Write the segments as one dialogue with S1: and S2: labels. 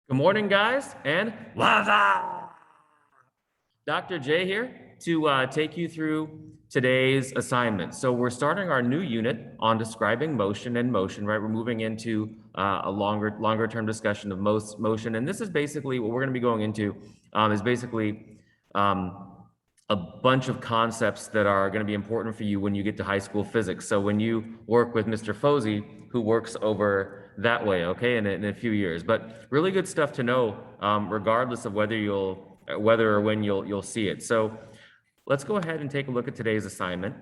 S1: Good morning, guys, and Waza! Dr. J here to take you through today's assignment. So we're starting our new unit on describing motion and motion, right? We're moving into a longer term discussion of motion. And this is basically what we're going to be going into is basically a bunch of concepts that are going to be important for you when you get to high school physics. So when you work with Mr. Fozzi, who works over that way, okay, in a few years. But really good stuff to know, regardless of whether or when you'll see it. So let's go ahead and take a look at today's assignment.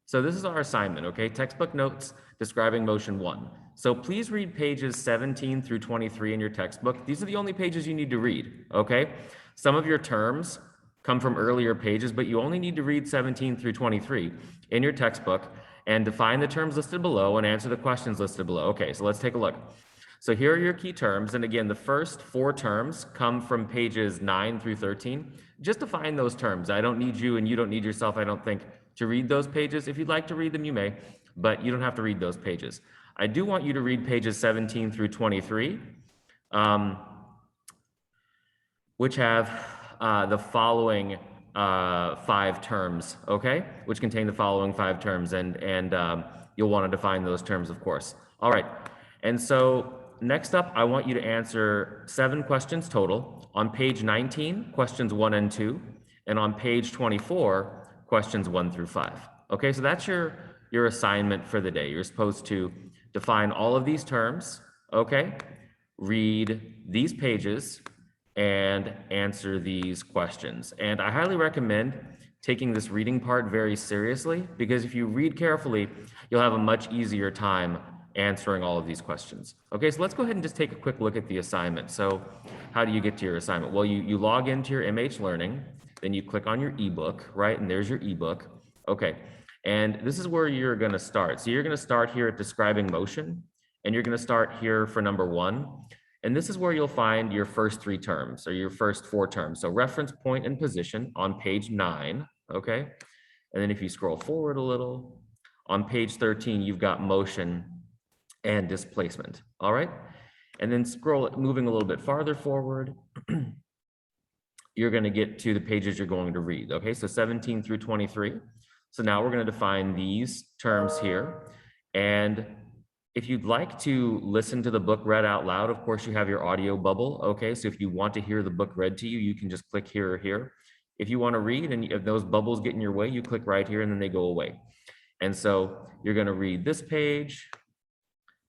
S1: So this is our assignment, okay? Textbook notes describing motion 1. So please read pages 17 through 23 in your textbook. These are the only pages you need to read, okay? Some of your terms come from earlier pages, but you only need to read 17 through 23 in your textbook and define the terms listed below and answer the questions listed below. Okay, so let's take a look. So here are your key terms. And again, the first 4 terms come from pages 9 through 13. Just define those terms. I don't need you and you don't need yourself, I don't think, to read those pages. If you'd like to read them, you may, but you don't have to read those pages. I do want you to read pages 17 through 23, which have the following 5 terms, okay? Which contain the following 5 terms, and you'll want to define those terms, of course. All right, and so next up, I want you to answer 7 questions total. On page 19, questions 1 and 2, and on page 24, questions 1 through 5. Okay, so that's your assignment for the day. You're supposed to define all of these terms, okay? Read these pages and answer these questions. And I highly recommend taking this reading part very seriously, because if you read carefully, you'll have a much easier time answering all of these questions. Okay, so let's go ahead and just take a quick look at the assignment. So how do you get to your assignment? Well, you log into your MH Learning, then you click on your ebook, right? And there's your ebook. Okay, and this is where you're gonna start. So you're gonna start here at describing motion, and you're gonna start here for number 1. And this is where you'll find your first 3 terms, or your first 4 terms. So reference, point, and position on page 9, okay? And then if you scroll forward a little, on page 13, you've got motion and displacement, all right? And then moving a little bit farther forward, you're gonna get to the pages you're going to read, okay? So 17 through 23. So now we're gonna define these terms here. And if you'd like to listen to the book read out loud, of course you have your audio bubble, okay? So if you want to hear the book read to you, you can just click here or here. If you wanna read and if those bubbles get in your way, you click right here and then they go away. And so you're gonna read this page,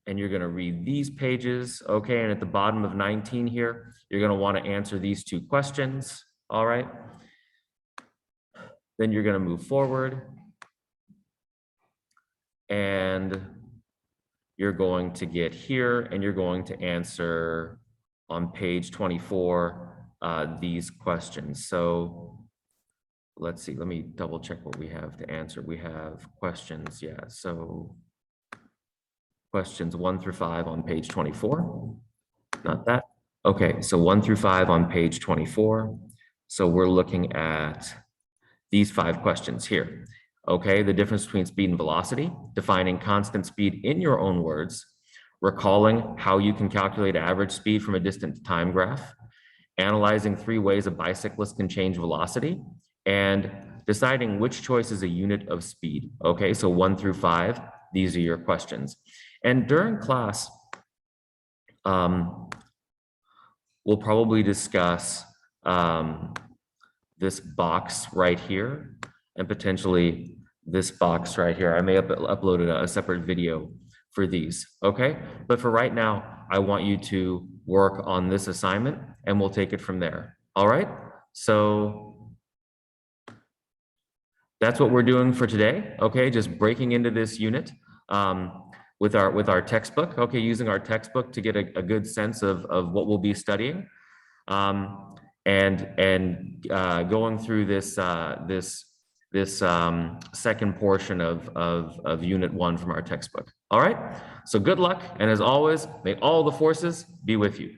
S1: and you're gonna read these pages, okay? And at the bottom of 19 here, you're gonna wanna answer these 2 questions, all right? Then you're gonna move forward, and you're going to get here, and you're going to answer on page 24 these questions. So let's see, let me double check what we have to answer. We have questions, yeah, so questions 1 through 5 on page 24, not that. Okay, so 1 through 5 on page 24. So we're looking at these 5 questions here. Okay, the difference between speed and velocity, defining constant speed in your own words, recalling how you can calculate average speed from a distant time graph, analyzing 3 ways a bicyclist can change velocity, and deciding which choice is a unit of speed. Okay, so 1 through 5, these are your questions. And during class, we'll probably discuss this box right here and potentially this box right here. I may have uploaded a separate video for these, okay? But for right now, I want you to work on this assignment and we'll take it from there, all right? So that's what we're doing for today, okay? Just breaking into this unit with our textbook, okay? Using our textbook to get a good sense of what we'll be studying. And going through this second portion of Unit 1 from our textbook. All right, so good luck, and as always, may all the forces be with you.